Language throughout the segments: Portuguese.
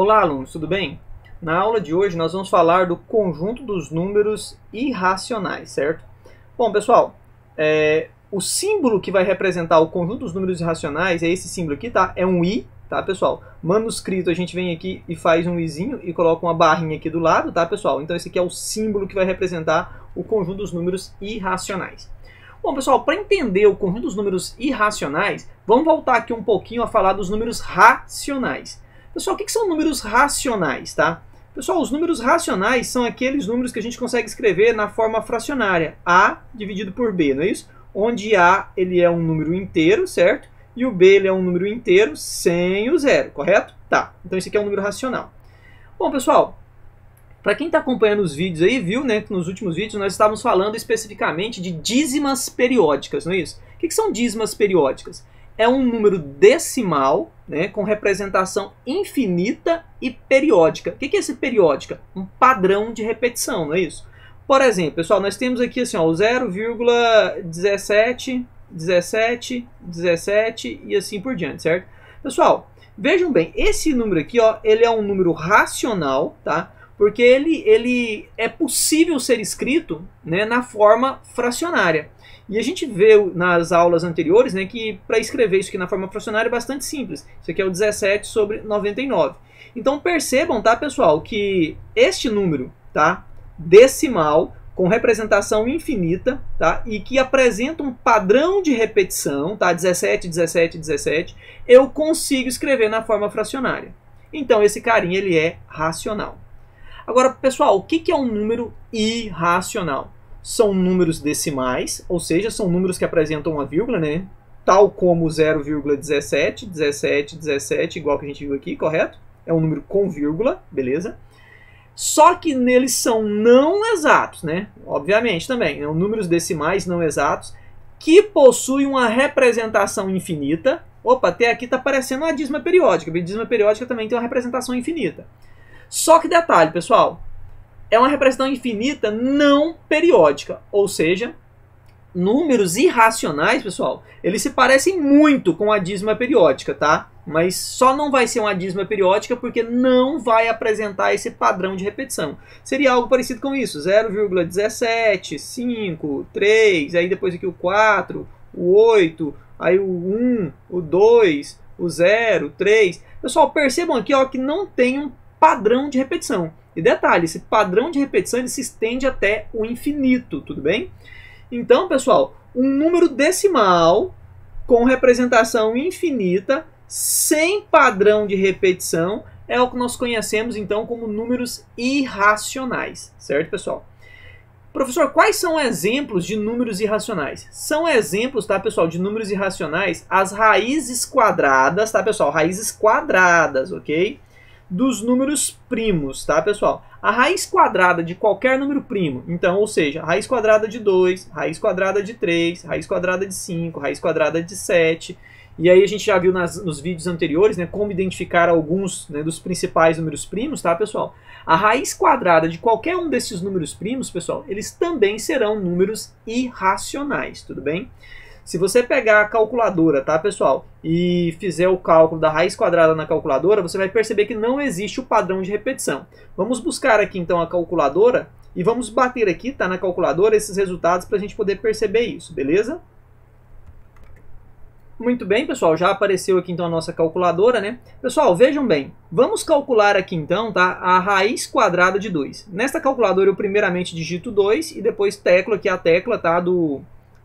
Olá, alunos, tudo bem? Na aula de hoje nós vamos falar do conjunto dos números irracionais, certo? Bom, pessoal, o símbolo que vai representar o conjunto dos números irracionais é esse símbolo aqui, tá? É um I, tá, pessoal? Manuscrito, a gente vem aqui e faz um izinho e coloca uma barrinha aqui do lado, tá, pessoal? Então esse aqui é o símbolo que vai representar o conjunto dos números irracionais. Bom, pessoal, para entender o conjunto dos números irracionais, vamos voltar aqui um pouquinho a falar dos números racionais. Pessoal, o que são números racionais, tá? Pessoal, os números racionais são aqueles números que a gente consegue escrever na forma fracionária, A dividido por B, não é isso? Onde A ele é um número inteiro, certo? E o B ele é um número inteiro sem o zero, correto? Tá, então esse aqui é um número racional. Bom, pessoal, para quem está acompanhando os vídeos aí, viu, né, que nos últimos vídeos nós estávamos falando especificamente de dízimas periódicas, não é isso? O que são dízimas periódicas? É um número decimal, né, com representação infinita e periódica. O que é esse periódica? Um padrão de repetição, não é isso? Por exemplo, pessoal, nós temos aqui assim, ó, o 0,17, 17, 17 e assim por diante, certo? Pessoal, vejam bem, esse número aqui, ó, ele é um número racional, tá? Porque ele é possível ser escrito, né, na forma fracionária. E a gente vê nas aulas anteriores, né, que para escrever isso aqui na forma fracionária é bastante simples. Isso aqui é o 17 sobre 99. Então percebam, tá, pessoal, que este número, tá, decimal, com representação infinita, tá, e que apresenta um padrão de repetição, tá, 17, 17, 17, eu consigo escrever na forma fracionária. Então esse carinha ele é racional. Agora, pessoal, o que é um número irracional? São números decimais, ou seja, são números que apresentam uma vírgula, né? Tal como 0,17, 17, 17, igual que a gente viu aqui, correto? É um número com vírgula, beleza? Só que neles são não exatos, né? Obviamente também, são números decimais não exatos que possuem uma representação infinita. Opa, até aqui está aparecendo uma dízima periódica. A dízima periódica também tem uma representação infinita. Só que detalhe, pessoal, é uma representação infinita não periódica, ou seja, números irracionais, pessoal, eles se parecem muito com a dízima periódica, tá? Mas só não vai ser uma dízima periódica porque não vai apresentar esse padrão de repetição. Seria algo parecido com isso, 0,17, 5, 3, aí depois aqui o 4, o 8, aí o 1, o 2, o 0, 3. Pessoal, percebam aqui, ó, que não tem um padrão de repetição. E detalhe, esse padrão de repetição ele se estende até o infinito, tudo bem? Então, pessoal, um número decimal com representação infinita, sem padrão de repetição, é o que nós conhecemos então como números irracionais, certo, pessoal? Professor, quais são exemplos de números irracionais? São exemplos, tá, pessoal, de números irracionais as raízes quadradas, tá, pessoal? Raízes quadradas, ok? Dos números primos, tá, pessoal? A raiz quadrada de qualquer número primo, então, ou seja, raiz quadrada de 2, raiz quadrada de 3, raiz quadrada de 5, raiz quadrada de 7. E aí a gente já viu nos vídeos anteriores, né, como identificar alguns, né, dos principais números primos, tá, pessoal? A raiz quadrada de qualquer um desses números primos, pessoal, eles também serão números irracionais, tudo bem? Se você pegar a calculadora, tá, pessoal, e fizer o cálculo da raiz quadrada na calculadora, você vai perceber que não existe o padrão de repetição. Vamos buscar aqui, então, a calculadora e vamos bater aqui, tá, na calculadora, esses resultados para a gente poder perceber isso, beleza? Muito bem, pessoal, já apareceu aqui, então, a nossa calculadora, né? Pessoal, vejam bem, vamos calcular aqui, então, tá, a raiz quadrada de 2. Nesta calculadora, eu primeiramente digito 2 e depois teclo aqui a tecla, tá, do...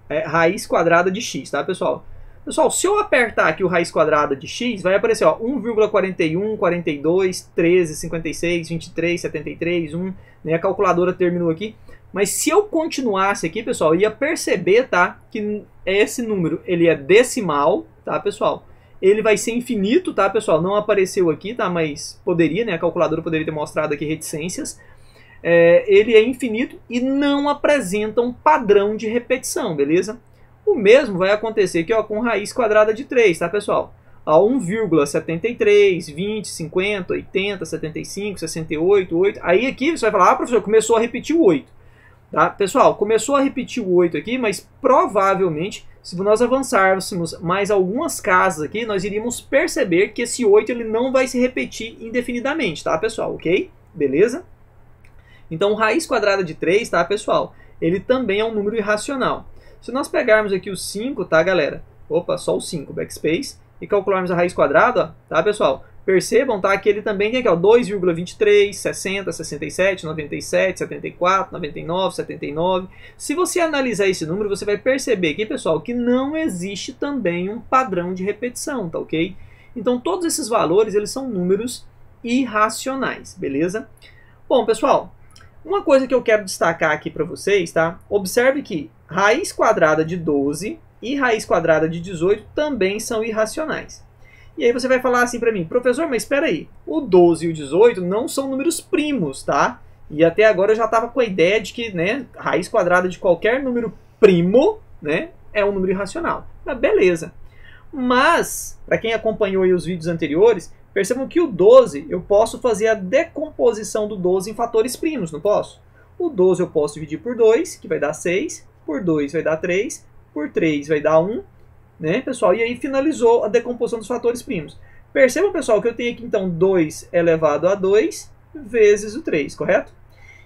raiz quadrada de x, tá, pessoal? Pessoal, se eu apertar aqui o raiz quadrada de x, vai aparecer, ó, 1,41, 42, 13, 56, 23, 73, 1, né? A calculadora terminou aqui. Mas se eu continuasse aqui, pessoal, eu ia perceber, tá, que esse número, ele é decimal, tá, pessoal? Ele vai ser infinito, tá, pessoal? Não apareceu aqui, tá, mas poderia, né? A calculadora poderia ter mostrado aqui reticências. Ele é infinito e não apresenta um padrão de repetição, beleza? O mesmo vai acontecer aqui, ó, com raiz quadrada de 3, tá, pessoal? A 1,73, 20, 50, 80, 75, 68, 8. Aí aqui você vai falar, ah, professor, começou a repetir o 8. Tá? Pessoal, começou a repetir o 8 aqui, mas provavelmente se nós avançássemos mais algumas casas aqui, nós iríamos perceber que esse 8 ele não vai se repetir indefinidamente, tá, pessoal? Ok? Beleza? Então, raiz quadrada de 3, tá, pessoal? Ele também é um número irracional. Se nós pegarmos aqui o 5, tá, galera? Opa, só o 5, backspace, e calcularmos a raiz quadrada, ó, tá, pessoal? Percebam, tá, que ele também tem aqui, ó, 2,23, 60, 67, 97, 74, 99, 79. Se você analisar esse número, você vai perceber aqui, pessoal, que não existe também um padrão de repetição, tá, ok? Então, todos esses valores, eles são números irracionais, beleza? Bom, pessoal, uma coisa que eu quero destacar aqui para vocês, tá? Observe que raiz quadrada de 12 e raiz quadrada de 18 também são irracionais. E aí você vai falar assim para mim, professor, mas espera aí, o 12 e o 18 não são números primos, tá? E até agora eu já estava com a ideia de que, né, raiz quadrada de qualquer número primo, né, é um número irracional. Beleza. Mas, para quem acompanhou aí os vídeos anteriores, percebam que o 12, eu posso fazer a decomposição do 12 em fatores primos, não posso? O 12 eu posso dividir por 2, que vai dar 6, por 2 vai dar 3, por 3 vai dar 1, né, pessoal? E aí finalizou a decomposição dos fatores primos. Percebam, pessoal, que eu tenho aqui, então, 2 elevado a 2 vezes o 3, correto?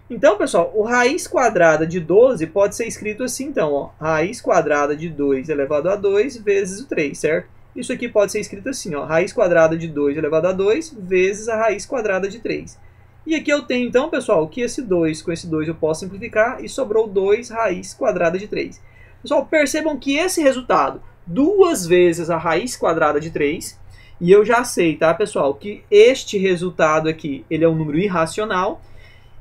Então, pessoal, o raiz quadrada de 12 pode ser escrito assim, então, ó, raiz quadrada de 2 elevado a 2 vezes o 3, certo? Isso aqui pode ser escrito assim, ó, raiz quadrada de 2 elevado a 2 vezes a raiz quadrada de 3. E aqui eu tenho, então, pessoal, que esse 2 com esse 2 eu posso simplificar e sobrou 2 raiz quadrada de 3. Pessoal, percebam que esse resultado, 2 vezes a raiz quadrada de 3, e eu já sei, tá, pessoal, que este resultado aqui, ele é um número irracional,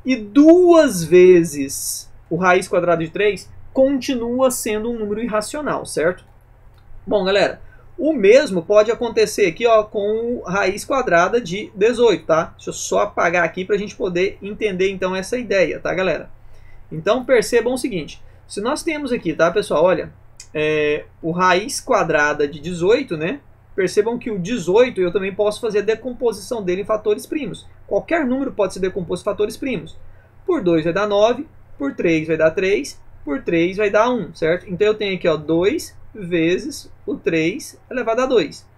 e 2 vezes o raiz quadrada de 3 continua sendo um número irracional, certo? Bom, galera, o mesmo pode acontecer aqui, ó, com raiz quadrada de 18, tá? Deixa eu só apagar aqui para a gente poder entender, então, essa ideia, tá, galera? Então, percebam o seguinte, se nós temos aqui, tá, pessoal, olha, o raiz quadrada de 18, né? Percebam que o 18 eu também posso fazer a decomposição dele em fatores primos. Qualquer número pode ser decomposto em fatores primos. Por 2 vai dar 9, por 3 vai dar 3, por 3 vai dar 1, certo? Então eu tenho aqui, ó, 2 vezes o 3 elevado a 2.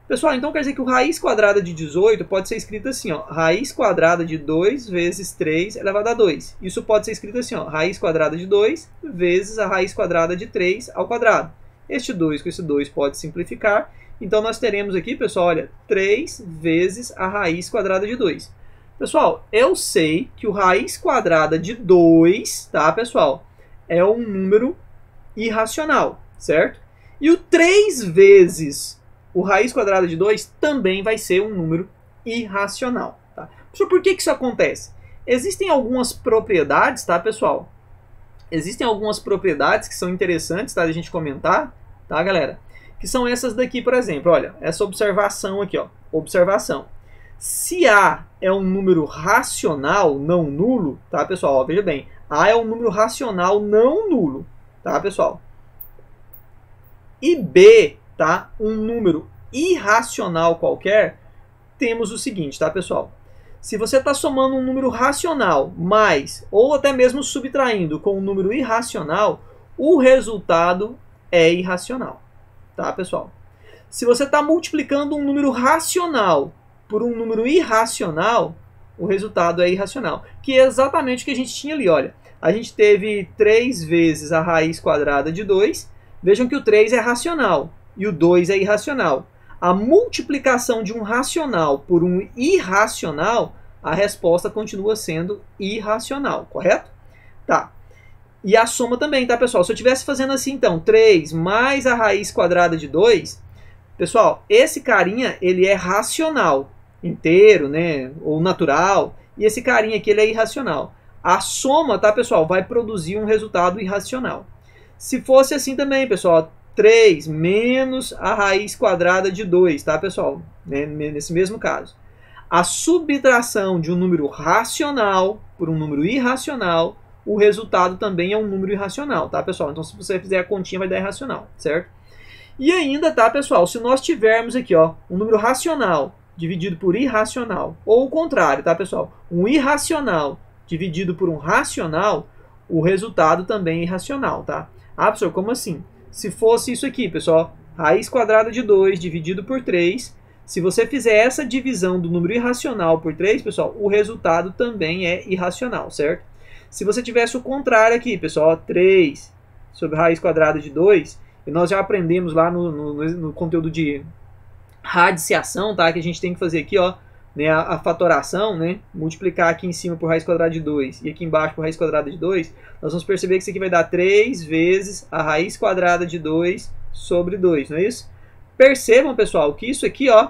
Pessoal, então quer dizer que o raiz quadrada de 18 pode ser escrito assim, ó, raiz quadrada de 2 vezes 3 elevado a 2. Isso pode ser escrito assim, ó, raiz quadrada de 2 vezes a raiz quadrada de 3 ao quadrado. Este 2 com esse 2 pode simplificar. Então nós teremos aqui, pessoal, olha, 3 vezes a raiz quadrada de 2. Pessoal, eu sei que o raiz quadrada de 2, tá, pessoal, é um número irracional, certo? E o 3 vezes o raiz quadrada de 2 também vai ser um número irracional. Tá? Por que isso acontece? Existem algumas propriedades, tá, pessoal? Existem algumas propriedades que são interessantes, tá, de a gente comentar, tá, galera? Que são essas daqui, por exemplo. Olha, essa observação aqui, ó. Observação. Se A é um número racional não nulo, tá, pessoal? Ó, veja bem, A é um número racional não nulo, tá, pessoal? E B, tá, um número irracional qualquer, temos o seguinte, tá, pessoal? Se você está somando um número racional mais, ou até mesmo subtraindo com um número irracional, o resultado é irracional, tá, pessoal? Se você está multiplicando um número racional por um número irracional, o resultado é irracional, que é exatamente o que a gente tinha ali, olha. A gente teve 3 vezes a raiz quadrada de 2, vejam que o 3 é racional e o 2 é irracional. A multiplicação de um racional por um irracional, a resposta continua sendo irracional, correto? Tá. E a soma também, tá, pessoal? Se eu estivesse fazendo assim, então, 3 mais a raiz quadrada de 2, pessoal, esse carinha, ele é racional, inteiro, né, ou natural, e esse carinha aqui, ele é irracional. A soma, tá, pessoal, vai produzir um resultado irracional. Se fosse assim também, pessoal, 3 menos a raiz quadrada de 2, tá, pessoal? Nesse mesmo caso. A subtração de um número racional por um número irracional, o resultado também é um número irracional, tá, pessoal? Então, se você fizer a continha, vai dar irracional, certo? E ainda, tá, pessoal, se nós tivermos aqui, ó, um número racional dividido por irracional, ou o contrário, tá, pessoal? Um irracional dividido por um racional, o resultado também é irracional, tá? Ah, professor, como assim? se fosse isso aqui, pessoal. Raiz quadrada de 2 dividido por 3. Se você fizer essa divisão do número irracional por 3, pessoal, o resultado também é irracional, certo? Se você tivesse o contrário aqui, pessoal, 3 sobre raiz quadrada de 2, e nós já aprendemos lá no conteúdo de radiciação, tá? Que a gente tem que fazer aqui, ó, né, a fatoração, né? Multiplicar aqui em cima por raiz quadrada de 2 e aqui embaixo por raiz quadrada de 2, nós vamos perceber que isso aqui vai dar 3 vezes a raiz quadrada de 2 sobre 2, não é isso? Percebam, pessoal, que isso aqui, ó,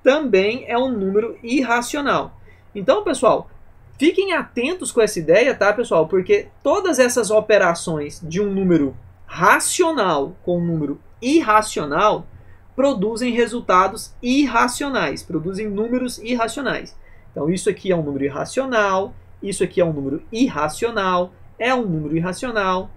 também é um número irracional. Então, pessoal, fiquem atentos com essa ideia, tá, pessoal? Porque todas essas operações de um número racional com um número irracional produzem resultados irracionais, produzem números irracionais. Então, isso aqui é um número irracional, isso aqui é um número irracional, é um número irracional,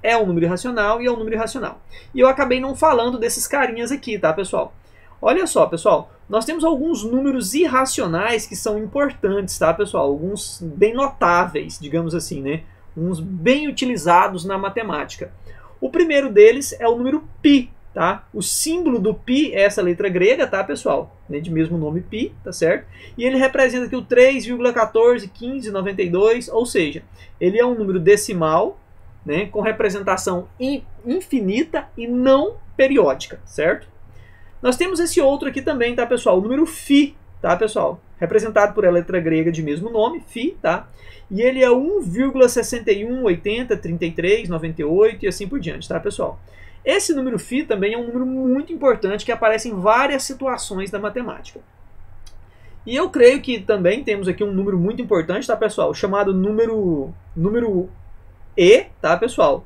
é um número irracional e é um número irracional. E eu acabei não falando desses carinhas aqui, tá, pessoal? Olha só, pessoal, nós temos alguns números irracionais que são importantes, tá, pessoal? Alguns bem notáveis, digamos assim, né? Uns bem utilizados na matemática. O primeiro deles é o número π, tá? O símbolo do π é essa letra grega, tá, pessoal? Né? De mesmo nome π, tá certo? E ele representa aqui o 3,141592, ou seja, ele é um número decimal, né, com representação infinita e não periódica, certo? Nós temos esse outro aqui também, tá, pessoal? O número φ, tá, pessoal? Representado por a letra grega de mesmo nome, φ, tá? E ele é 1,61803398 e assim por diante, tá, pessoal? Esse número φ também é um número muito importante que aparece em várias situações da matemática. E eu creio que também temos aqui um número muito importante, tá, pessoal? Chamado número E, tá, pessoal?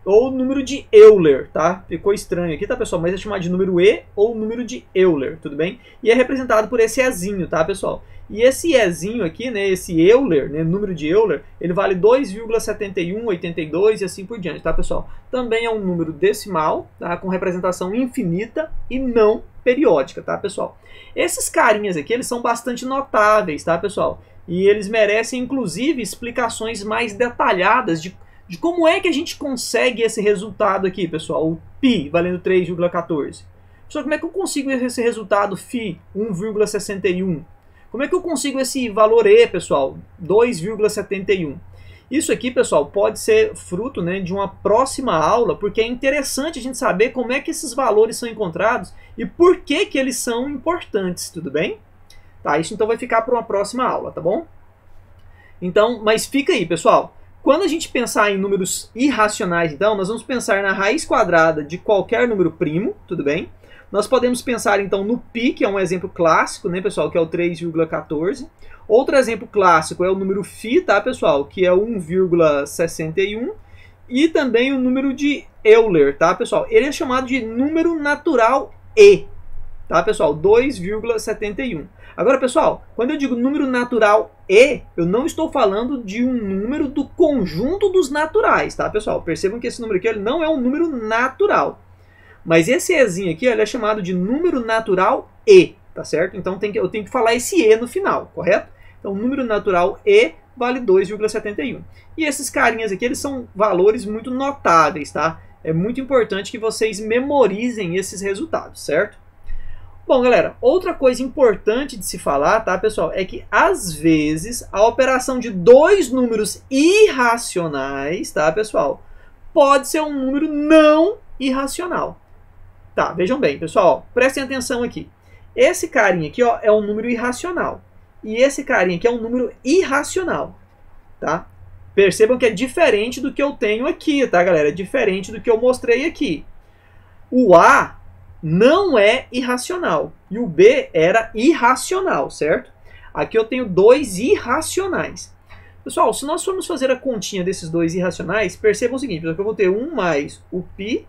Ou número de Euler, tá? Ficou estranho aqui, tá, pessoal? Mas é chamado de número E ou número de Euler, tudo bem? E é representado por esse Ezinho, tá, pessoal? E esse Ezinho aqui, né, esse Euler, né, número de Euler, ele vale 2,7182 e assim por diante, tá, pessoal? Também é um número decimal, tá, com representação infinita e não periódica, tá, pessoal? Esses carinhas aqui, eles são bastante notáveis, tá, pessoal? E eles merecem, inclusive, explicações mais detalhadas de como é que a gente consegue esse resultado aqui, pessoal, o π valendo 3,14. Pessoal, como é que eu consigo esse resultado φ 1,61? Como é que eu consigo esse valor E, pessoal, 2,71? Isso aqui, pessoal, pode ser fruto, né, de uma próxima aula, porque é interessante a gente saber como é que esses valores são encontrados e por que que eles são importantes, tudo bem? Tá, isso então vai ficar para uma próxima aula, tá bom? Então, mas fica aí, pessoal. Quando a gente pensar em números irracionais, então, nós vamos pensar na raiz quadrada de qualquer número primo, tudo bem? Nós podemos pensar, então, no π, que é um exemplo clássico, né, pessoal, que é o 3,14. Outro exemplo clássico é o número φ, tá, pessoal, que é 1,61. E também o número de Euler, tá, pessoal? Ele é chamado de número natural E, tá, pessoal? 2,71. Agora, pessoal, quando eu digo número natural E, eu não estou falando de um número do conjunto dos naturais, tá, pessoal? Percebam que esse número aqui ele não é um número natural. Mas esse Ezinho aqui ele é chamado de número natural E, tá certo? Então eu tenho que falar esse E no final, correto? Então, número natural E vale 2,71. E esses carinhas aqui, eles são valores muito notáveis, tá? É muito importante que vocês memorizem esses resultados, certo? Bom, galera, outra coisa importante de se falar, tá, pessoal, é que às vezes a operação de dois números irracionais, tá, pessoal, pode ser um número não irracional. Tá, vejam bem, pessoal, prestem atenção aqui. Esse carinha aqui, ó, é um número irracional. E esse carinha aqui é um número irracional, tá? Percebam que é diferente do que eu tenho aqui, tá, galera? É diferente do que eu mostrei aqui. O A não é irracional e o B era irracional, certo? Aqui eu tenho dois irracionais. Pessoal, se nós formos fazer a continha desses dois irracionais, percebam o seguinte, pessoal, que eu vou ter 1 mais o π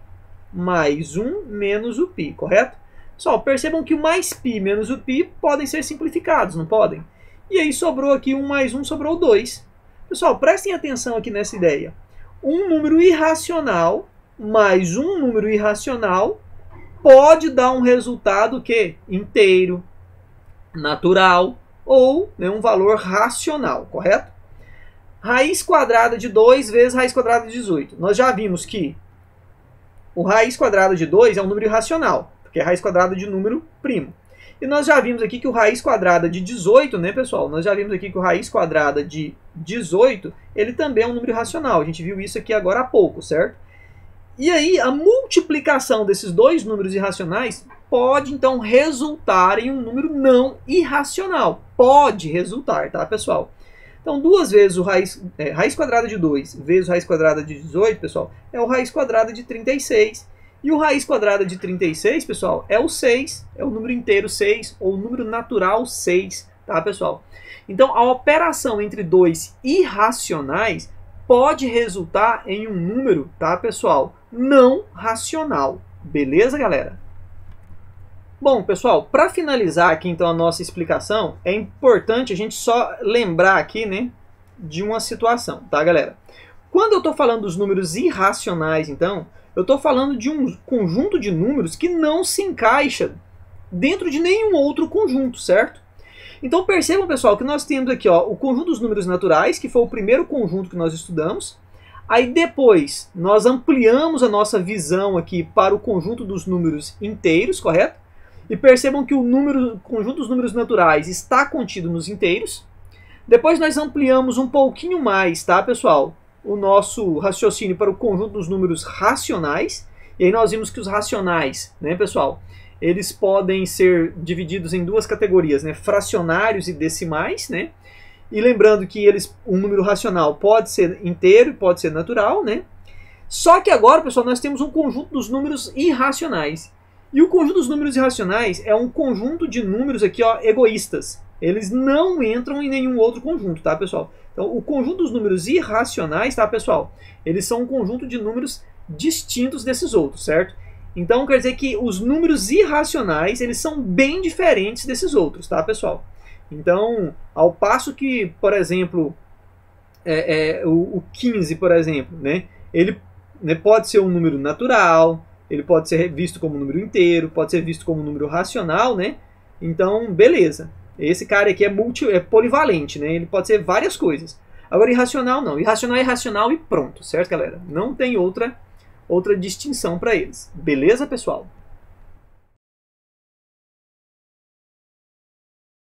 mais 1 menos o π, correto? Pessoal, percebam que o mais π menos o π podem ser simplificados, não podem? E aí sobrou aqui 1 mais 1, sobrou 2. Pessoal, prestem atenção aqui nessa ideia. Um número irracional mais um número irracional pode dar um resultado que inteiro, natural ou, né, um valor racional, correto? Raiz quadrada de 2 vezes raiz quadrada de 18. Nós já vimos que o raiz quadrada de 2 é um número irracional, porque é raiz quadrada de número primo. E nós já vimos aqui que o raiz quadrada de 18, né, pessoal? Nós já vimos aqui que o raiz quadrada de 18, ele também é um número irracional. A gente viu isso aqui agora há pouco, certo? E aí, a multiplicação desses dois números irracionais pode, então, resultar em um número não irracional. Pode resultar, tá, pessoal? Então, duas vezes o raiz quadrada de 2 vezes o raiz quadrada de 18, pessoal, é o raiz quadrada de 36. E o raiz quadrada de 36, pessoal, é o 6, é o número inteiro 6, ou o número natural 6, tá, pessoal? Então, a operação entre dois irracionais pode resultar em um número, tá, pessoal, não racional. Beleza, galera? Bom, pessoal, para finalizar aqui, então, a nossa explicação, é importante a gente só lembrar aqui, né, de uma situação, tá, galera? Quando eu estou falando dos números irracionais, então, eu estou falando de um conjunto de números que não se encaixa dentro de nenhum outro conjunto, certo? Então percebam, pessoal, que nós temos aqui ó, o conjunto dos números naturais, que foi o primeiro conjunto que nós estudamos. Aí depois nós ampliamos a nossa visão aqui para o conjunto dos números inteiros, correto? E percebam que o conjunto dos números naturais está contido nos inteiros. Depois nós ampliamos um pouquinho mais, tá, pessoal? O nosso raciocínio para o conjunto dos números racionais. E aí nós vimos que os racionais, né, pessoal, eles podem ser divididos em duas categorias, né, fracionários e decimais, né? E lembrando que um número racional pode ser inteiro e pode ser natural, né? Só que agora, pessoal, nós temos um conjunto dos números irracionais. E o conjunto dos números irracionais é um conjunto de números aqui, ó, egoístas. Eles não entram em nenhum outro conjunto, tá, pessoal? Então, o conjunto dos números irracionais, tá, pessoal? Eles são um conjunto de números distintos desses outros, certo? Então, quer dizer que os números irracionais, eles são bem diferentes desses outros, tá, pessoal? Então, ao passo que, por exemplo, o 15, por exemplo, né, ele pode ser um número natural, ele pode ser visto como um número inteiro, pode ser visto como um número racional, né? Então, beleza. Esse cara aqui é polivalente, né? Ele pode ser várias coisas. Agora, irracional não. Irracional é irracional e pronto, certo, galera? Não tem outra distinção para eles. Beleza, pessoal?